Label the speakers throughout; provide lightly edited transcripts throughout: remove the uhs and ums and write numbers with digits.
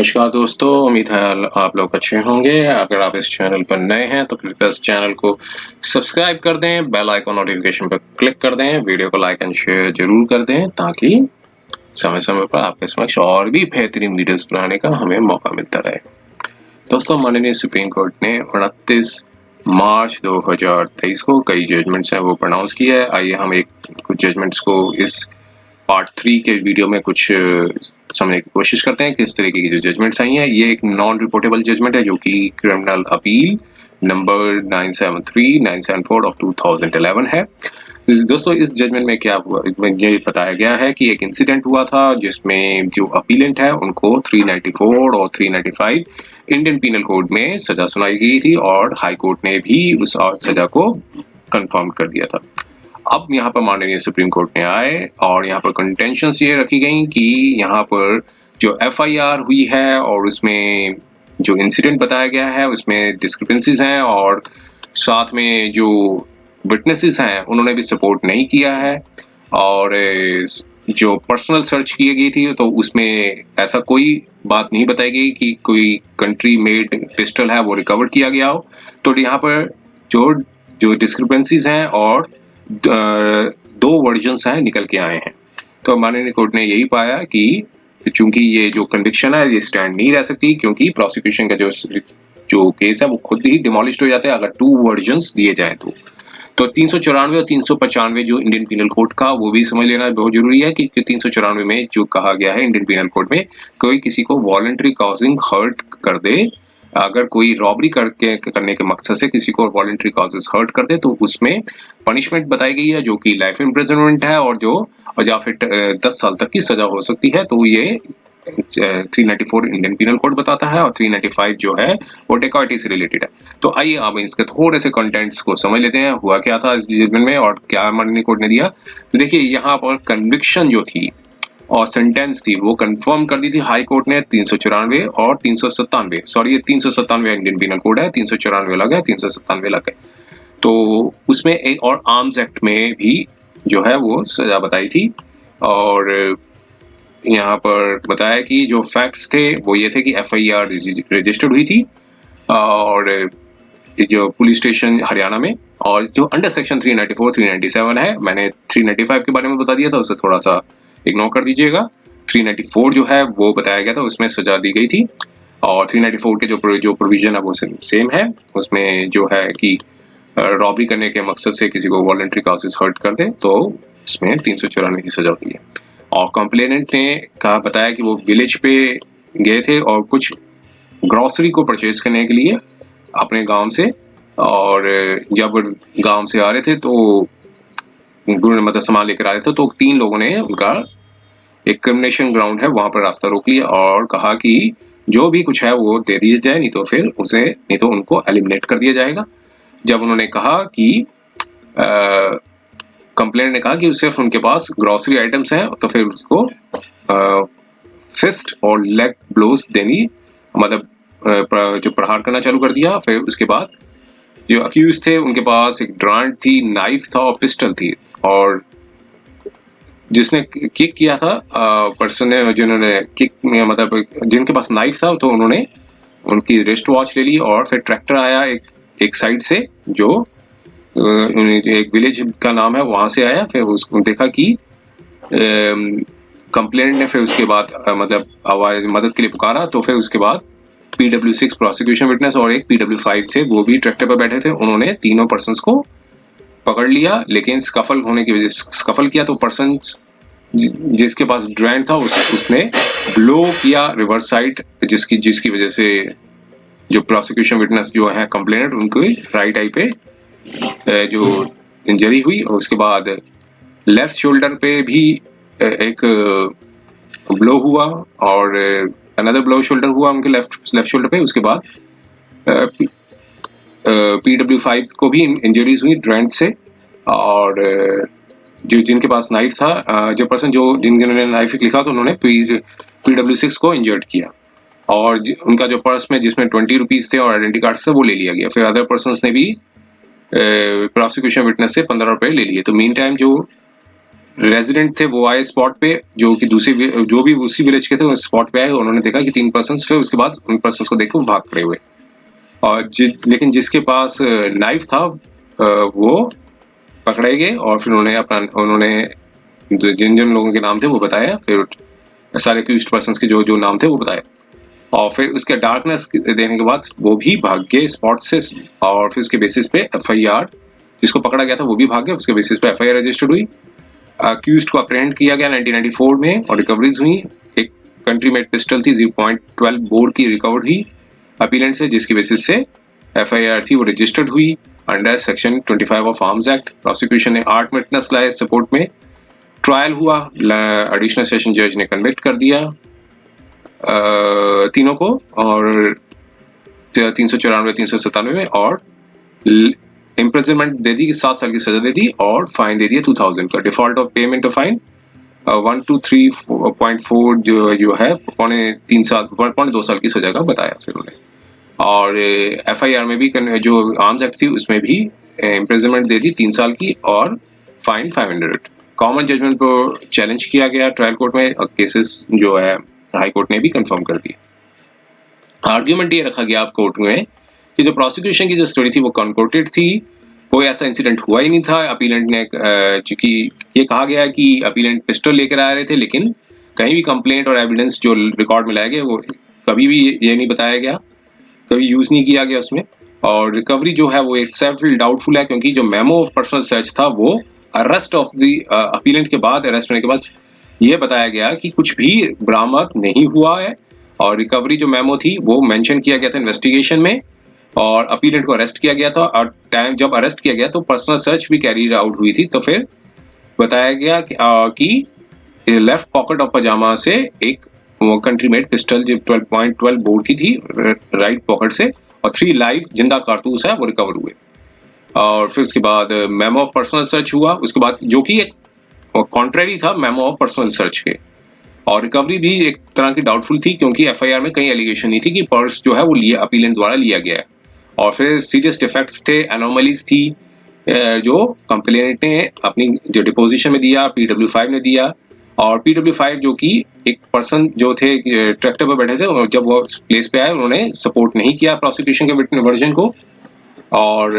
Speaker 1: नमस्कार दोस्तों, उम्मीद है आप लोग अच्छे होंगे। अगर आप इस चैनल पर नए हैं तो कृपया इस चैनल को सब्सक्राइब कर दें, बेल आइकन नोटिफिकेशन पर क्लिक कर दें, वीडियो को लाइक एंड शेयर जरूर कर दें ताकि समय-समय पर आपके समक्ष और भी बेहतरीन वीडियोस बनाने का हमें मौका मिलता रहे। दोस्तों, माननीय सुप्रीम कोर्ट ने 29 मार्च 2023 को कई जजमेंट्स हैं वो प्रोनाउंस किया है। आइए हम कुछ जजमेंट्स को इस पार्ट 3 के वीडियो में कुछ समझने की कोशिश करते हैं किस तरीके की जो जजमेंट्स आई हैं। ये एक नॉन रिपोर्टेबल जजमेंट है जो कि क्रिमिनल अपील नंबर 973-974 ऑफ 2011 है। दोस्तों, इस जजमेंट में क्या हुआ, ये बताया गया है कि एक इंसिडेंट हुआ था जिसमें जो अपीलेंट है उनको 394 और 395 इंडियन पीनल कोड में सजा सुनाई गई थी और हाई कोर्ट ने भी उस सजा को कंफर्म कर दिया था। अब यहाँ पर माननीय सुप्रीम कोर्ट में आए और यहाँ पर कंटेंशंस ये रखी गई कि यहाँ पर जो एफआईआर हुई है और उसमें जो इंसिडेंट बताया गया है उसमें डिस्क्रिपेंसीज हैं और साथ में जो विटनेसेस हैं उन्होंने भी सपोर्ट नहीं किया है और जो पर्सनल सर्च की गई थी तो उसमें ऐसा कोई बात नहीं बताई गई कि कोई कंट्री मेड पिस्टल है वो रिकवर किया गया हो। तो यहाँ पर जो जो डिस्क्रिपेंसीज हैं और दो वर्जन्स हैं निकल के आए हैं। तो माननीय कोर्ट ने यही पाया कि चूंकि ये जो कन्विक्शन है ये स्टैंड नहीं रह सकती क्योंकि प्रोसिक्यूशन का जो केस है वो खुद ही डिमोलिश हो जाता है अगर 2 वर्जन्स दिए जाए तो 394 और 395 जो इंडियन पीनल कोड का वो भी समझ लेना बहुत जरूरी है कि 394 में जो कहा गया है इंडियन पीनल कोड में कोई किसी को वॉलंटरी कॉजिंग हर्ट कर दे, अगर कोई रॉबरी करने के मकसद से किसी को वॉलंटरी कॉजेस हर्ट कर दे तो उसमें पनिशमेंट बताई गई है जो कि लाइफ इम्प्रिजनमेंट है और या फिर 10 साल तक की सजा हो सकती है। तो ये 394 इंडियन पीनल कोड बताता है और 395 जो है वो डेकॉइटी से रिलेटेड है। तो आइए अब इसके थोड़े से कंटेंट्स को समझ लेते हैं, हुआ क्या था इस जजमेंट में और क्या माननीय कोर्ट ने दिया। तो देखिए, यहाँ पर कन्विक्शन जो थी और सेंटेंस थी वो कंफर्म कर दी थी हाई कोर्ट ने 394 और 397, सॉरी ये 397 इंडियन पीनल कोड है, 394 अलग है, 397 अलग है। तो उसमें एक और आर्म्स एक्ट में भी जो है वो सजा बताई थी और यहाँ पर बताया कि जो फैक्ट्स थे वो ये थे कि एफआईआर रजिस्टर्ड हुई थी और जो पुलिस स्टेशन हरियाणा में, और जो अंडर सेक्शन 394 397 है, मैंने 395 के बारे में बता दिया था, उसे थोड़ा सा इग्नोर कर दीजिएगा। 394 जो है वो बताया गया था, उसमें सजा दी गई थी और 394 के जो प्रोविजन है वो सेम है। उसमें जो है कि रॉबरी करने के मकसद से किसी को वॉलंटरी कॉजेस हर्ट कर दे तो इसमें 394 की सजा होती है। और कंप्लेनेंट ने कहा बताया कि वो विलेज पे गए थे और कुछ ग्रॉसरी को परचेज करने के लिए अपने गांव से, और जब गांव से आ रहे थे तो मतलब सामान लेकर आ रहे थे तो 3 लोगों ने उनका एक क्रिमिनेशन ग्राउंड है वहां पर रास्ता रोक लिया और कहा कि जो भी कुछ है वो दे दिया जाए, नहीं तो उनको एलिमिनेट कर दिया जाएगा। जब उन्होंने कहा कि कंप्लेंट ने कहा कि सिर्फ उनके पास ग्रोसरी आइटम्स हैं तो फिर उसको फिस्ट और लेग ब्लोज देनी, मतलब जो प्रहार करना चालू कर दिया। फिर उसके बाद जो अक्यूज थे उनके पास एक ड्रांट थी, नाइफ था और पिस्टल थी, और जिसने किक किया था पर्सन ने, जिन्होंने किक मतलब जिनके पास नाइफ था तो उन्होंने उनकी रिस्ट वॉच ले ली और फिर ट्रैक्टर आया एक साइड से जो एक विलेज का नाम है वहां से आया। फिर उसको देखा कि कंप्लेंट ने फिर उसके बाद मतलब आवाज मदद के लिए पुकारा, तो फिर उसके बाद PW6 प्रोसिक्यूशन विटनेस और एक PW5 थे वो भी ट्रैक्टर पर बैठे थे, उन्होंने तीनों पर्सन्स को पकड़ लिया। लेकिन स्कफल होने की वजह से स्कफल किया तो पर्सन जिसके पास ड्रैंड था उसने ब्लो किया रिवर्स साइड, जिसकी वजह से जो प्रोसिक्यूशन विटनेस जो है कंप्लेनेंट उनको राइट आई पे जो इंजरी हुई, और उसके बाद लेफ्ट शोल्डर पे भी एक ब्लो हुआ और अनदर ब्लो शोल्डर हुआ उनके लेफ्ट शोल्डर पे। उसके बाद PW5 को भी इंजरीज हुई ड्रैंड से, और जो जिनके पास नाइफ था, जो पर्सन जिन्होंने नाइफ लिखा तो उन्होंने PW6 को इंजर्ड किया और उनका जो पर्स में जिसमें 20 रुपीज थे और आइडेंटिटी कार्ड से वो ले लिया गया। फिर अदर पर्सन्स ने भी प्रोसिक्यूशन विटनेस से 15 रुपए ले लिए। तो मीन टाइम जो रेजिडेंट थे वो आए स्पॉट पे, जो कि जो भी उसी विलेज के थे उस स्पॉट पे आए, उन्होंने देखा कि 3 पर्सन, फिर उसके बाद उन पर्सन को देख के वो भाग खड़े हुए। और लेकिन जिसके पास नाइफ था वो पकड़े गए, और फिर उन्होंने जिन जिन लोगों के नाम थे वो बताया, फिर सारे एक्यूज्ड पर्सन के जो जो नाम थे वो बताए, और फिर उसके डार्कनेस देने के बाद वो भी भाग गए स्पॉट से, और फिर उसके बेसिस पे FIR, जिसको पकड़ा गया था वो भी भाग गया, उसके बेसिस पे FIR रजिस्टर्ड हुई। अक्यूज्ड को अप्रेहेंड किया गया 1994 में, और रिकवरीज हुई। एक कंट्री मेड पिस्टल थी 0.12 बोर की रिकवर्ड हुई अपीलेंट से, जिसकी बेसिस से FIR थी वो रजिस्टर्ड हुई under section 25 of arms act. Prosecution ने 8 विटनेस लाए सपोर्ट में, ट्रायल हुआ, एडिशनल सेशन जज ने कन्विक्ट कर दिया तीनों को, और 394 397 में, और इम्प्रिजनमेंट दे दी, 7 साल की सजा दे दी, और फाइन दे दिया 2000 का। Default of payment of fine 123.4 जो है पौने 2 साल की सजा का बताया फिर उन्हें। और FIR में भी जो आर्म्स एक्ट थी उसमें भी इम्प्रिजनमेंट दे दी 3 साल की, और फाइन 500। कॉमन जजमेंट को चैलेंज किया गया ट्रायल कोर्ट में, और केसेस जो है हाई कोर्ट ने भी कंफर्म कर दी। आर्ग्यूमेंट ये रखा गया आप कोर्ट में कि जो प्रोसिक्यूशन की जो स्टोरी थी वो कॉन्कोर्टेड थी, कोई ऐसा इंसिडेंट हुआ ही नहीं था। अपीलेंट ने चूंकि ये कहा गया कि अपीलेंट पिस्टल लेकर आ रहे थे, लेकिन कहीं भी कंप्लेंट और एविडेंस जो रिकॉर्ड में लाए गए वो कभी भी ये नहीं बताया गया, कभी यूज नहीं किया गया उसमें। और रिकवरी जो है वो एक सेल्फ डाउटफुल है, क्योंकि जो मेमो ऑफ पर्सनल सर्च था वो अरेस्ट ऑफ द अपीलेंट के बाद, अरेस्ट होने के बाद ये बताया गया कि कुछ भी बरामद नहीं हुआ है। और रिकवरी जो मेमो थी वो मेंशन किया गया था इन्वेस्टिगेशन में, और अपीलेंट को अरेस्ट किया गया था, और टाइम जब अरेस्ट किया गया तो पर्सनल सर्च भी कैरी आउट हुई थी। तो फिर बताया गया कि लेफ्ट पॉकेट ऑफ पजामा से एक कंट्री मेड पिस्टल जो 12.12 बोर की थी राइट पॉकेट से, और 3 लाइव जिंदा कारतूस है वो रिकवर हुए। और फिर उसके बाद मेमो ऑफ पर्सनल सर्च हुआ, उसके बाद जो कि एक कॉन्ट्रेरी था मेमो ऑफ पर्सनल सर्च के। और रिकवरी भी एक तरह की डाउटफुल थी, क्योंकि FIR में कई एलिगेशन नहीं थी कि पर्स जो है वो अपीलेंट द्वारा लिया गया है। और फिर सीरियस डिफेक्ट्स थे, एनोमलीज थी जो कंप्लेनेंट ने अपनी जो डिपोजिशन में दिया, PW5 ने दिया। और PW5 जो कि एक पर्सन जो थे ट्रैक्टर पर बैठे थे, और जब वो प्लेस पे आए उन्होंने सपोर्ट नहीं किया प्रोसिक्यूशन के वर्जन को। और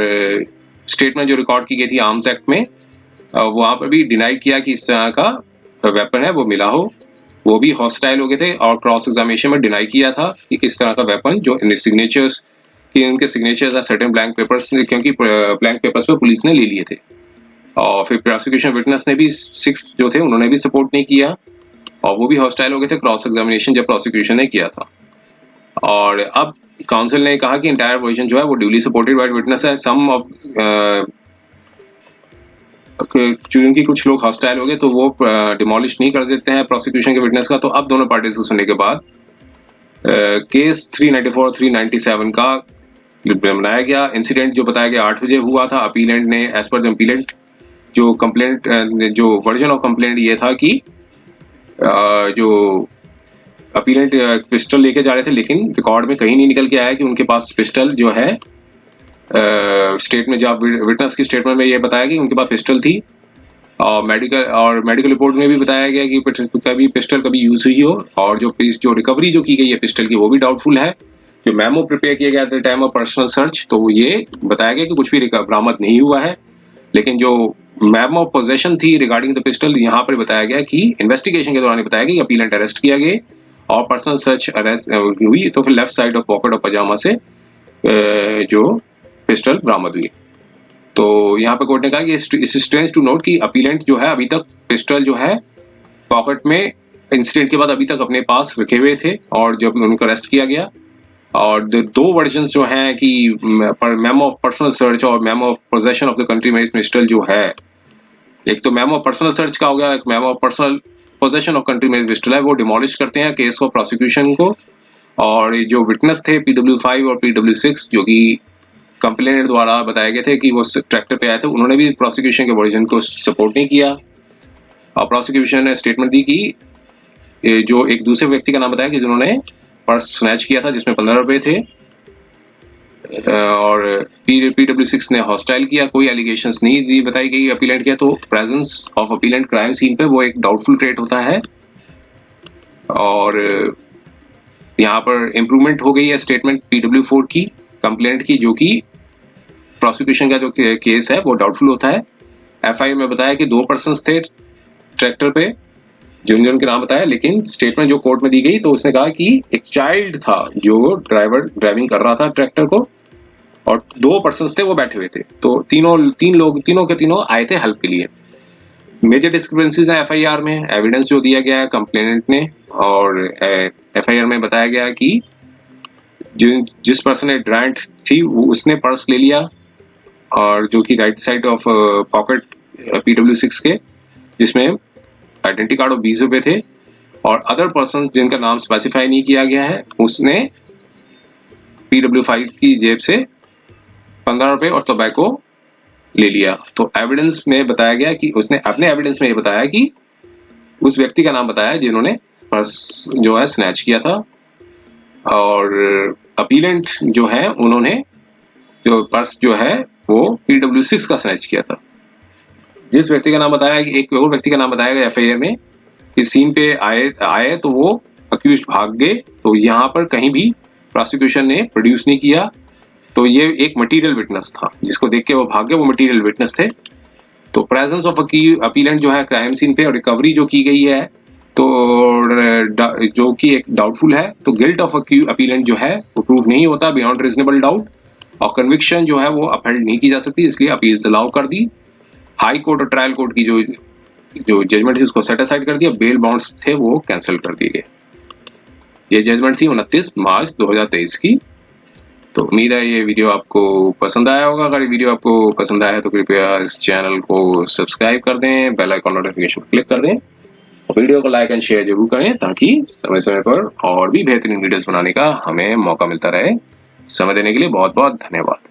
Speaker 1: स्टेटमेंट जो रिकॉर्ड की गई थी आर्म्स एक्ट में, वहां पर भी डिनाई किया कि इस तरह का वेपन है वो मिला हो। वो भी हॉस्टाइल हो गए थे, और क्रॉस एग्जामिनेशन में डिनाई किया था कि किस तरह का वेपन, जो सिग्नेचर्स कि उनके सिग्नेचर्स हैं सर्टेन ब्लैंक पेपर्स, क्योंकि ब्लैंक पेपर्स पे पुलिस ने ले लिए थे। और फिर प्रोसिक्यूशन विटनेस ने भी 6 जो थे उन्होंने भी सपोर्ट नहीं किया, और वो भी हॉस्टाइल हो गए थे क्रॉस एग्जामिनेशन जब प्रोसिक्यूशन ने किया था। और अब काउंसिल ने कहा कि इंटायर वर्जन जो है वो ड्यूली सपोर्टेड बाय विटनेस है। सम ऑफ क्योंकि कुछ लोग हॉस्टाइल हो गए तो वो डिमोलिश नहीं कर देते हैं प्रोसिक्यूशन के विटनेस का। तो अब दोनों पार्टीज को सुनने के बाद केस 394 और 397 का बनाया गया। इंसिडेंट जो बताया गया 8 बजे हुआ था। अपीलेंट ने एज पर द अपीलेंट जो कंप्लेंट जो वर्जन ऑफ कंप्लेंट ये था कि जो अपीलेंट पिस्टल लेके जा रहे थे, लेकिन रिकॉर्ड में कहीं नहीं निकल के आया कि उनके पास पिस्टल जो है स्टेटमेंट जब विटनेस की स्टेटमेंट में ये बताया कि उनके पास पिस्टल थी। और मेडिकल रिपोर्ट में भी बताया गया कि कभी पिस्टल कभी यूज हुई हो। और जो रिकवरी जो की गई है पिस्टल की वो भी डाउटफुल है। जो मेमो प्रिपेयर किया गया था टाइम ऑफ पर्सनल सर्च, तो ये बताया गया कि कुछ भी बरामद नहीं हुआ है। लेकिन जो मेमो पोजेशन थी रिगार्डिंग द पिस्टल, यहाँ पर बताया गया कि इन्वेस्टिगेशन के दौरान बताया गया कि अपीलेंट अरेस्ट किया गया और पर्सनल सर्च अरेस्ट हुई, तो फिर left side of pocket of pyjama से जो पिस्टल बरामद हुई। तो यहाँ पे कोर्ट ने कहा कि इट्स स्ट्रेंज टू नोट कि अपीलेंट जो है अभी तक पिस्टल जो है पॉकेट में इंसिडेंट के बाद अभी तक अपने पास रखे हुए थे, और जब उनको अरेस्ट किया गया। और दो वर्जन जो हैं कि मेमो ऑफ पर्सनल सर्च और memo of possession of the country made pistol जो है, एक तो मेमो ऑफ पर्सनल सर्च का हो गया, एक memo of personal possession of country made pistol है, वो डिमोलिश करते हैं केस को, प्रोसिक्यूशन को। और जो विटनेस थे PW5 और PW6 जो कि कंप्लेनेंट द्वारा बताए गए थे कि वो ट्रैक्टर पे आए थे, उन्होंने भी प्रोसिक्यूशन के वर्जन को सपोर्ट नहीं किया। और प्रोसिक्यूशन ने स्टेटमेंट दी कि जो एक दूसरे व्यक्ति का नाम बताया कि जिन्होंने पर्स स्नैच किया था जिसमें 15 रुपए थे, और PW6 ने हॉस्टाइल किया, कोई एलिगेशंस नहीं दी बताई गई अपीलेंट के, तो presence of appellant crime scene पे वो एक डाउटफुल ट्रेट होता है। और यहाँ पर इम्प्रूवमेंट हो गई है स्टेटमेंट PW4 की कंप्लेंट की, जो कि प्रोसिक्यूशन का जो केस है वो डाउटफुल होता है। FIR में बताया कि 2 पर्सन्स थे ट्रैक्टर पे जिनके नाम बताया, लेकिन स्टेटमेंट जो कोर्ट में दी गई तो उसने कहा कि एक चाइल्ड था जो ड्राइविंग कर रहा था ट्रैक्टर को, और 2 पर्सन्स थे वो बैठे हुए थे। तो तीनों के तीनों आए थे हेल्प के लिए। मेजर डिस्क्रिपेंसीज हैं FIR में, एविडेंस जो दिया गया है कंप्लेनेंट ने, और FIR में बताया गया कि जिस पर्सन ने ड्राइंट थी उसने पर्स ले लिया, और जो कि right side of pocket PW6 के, जिसमें आइडेंटिटी कार्ड और 20 रुपए थे, और अदर पर्सन जिनका नाम स्पेसिफाई नहीं किया गया है उसने PW5 की जेब से 15 रुपए और टोबैको ले लिया। तो एविडेंस में बताया गया कि उसने अपने एविडेंस में ये बताया कि उस व्यक्ति का नाम बताया जिन्होंने पर्स जो है स्नैच किया था, और अपीलेंट जो है उन्होंने जो पर्स जो है वो PW6 का स्नैच किया था। जिस व्यक्ति का नाम बताया, एक और व्यक्ति का नाम बताया गया FIR में कि सीन पे आए तो वो अक्यूज्ड भाग गए, तो यहाँ पर कहीं भी प्रोसिक्यूशन ने प्रोड्यूस नहीं किया। तो ये एक मटेरियल विटनेस था, जिसको देख के वो भाग गए, वो मटेरियल विटनेस थे। तो प्रेजेंस ऑफ अपीलेंट जो है क्राइम सीन पे, और रिकवरी जो की गई है तो जो कि एक डाउटफुल है, तो गिल्ट ऑफ अपीलेंट जो है वो प्रूव नहीं होता बियॉन्ड रीजनेबल डाउट, और कन्विक्शन जो है वो अपहेल्ड नहीं की जा सकती, इसलिए अपील्स अलाउ कर दी। हाई कोर्ट और ट्रायल कोर्ट की जो जजमेंट थी उसको सेट असाइड कर दिया, बेल बाउंड्स थे वो कैंसिल कर दिए गए। ये जजमेंट थी 29 मार्च 2023 की। तो उम्मीद है ये वीडियो आपको पसंद आया होगा। अगर ये वीडियो आपको पसंद आया है तो कृपया इस चैनल को सब्सक्राइब कर दें, बेल आइकन नोटिफिकेशन क्लिक कर दें, और वीडियो को लाइक एंड शेयर जरूर करें, ताकि समय समय पर और भी बेहतरीन वीडियोस बनाने का हमें मौका मिलता रहे। समय देने के लिए बहुत बहुत धन्यवाद।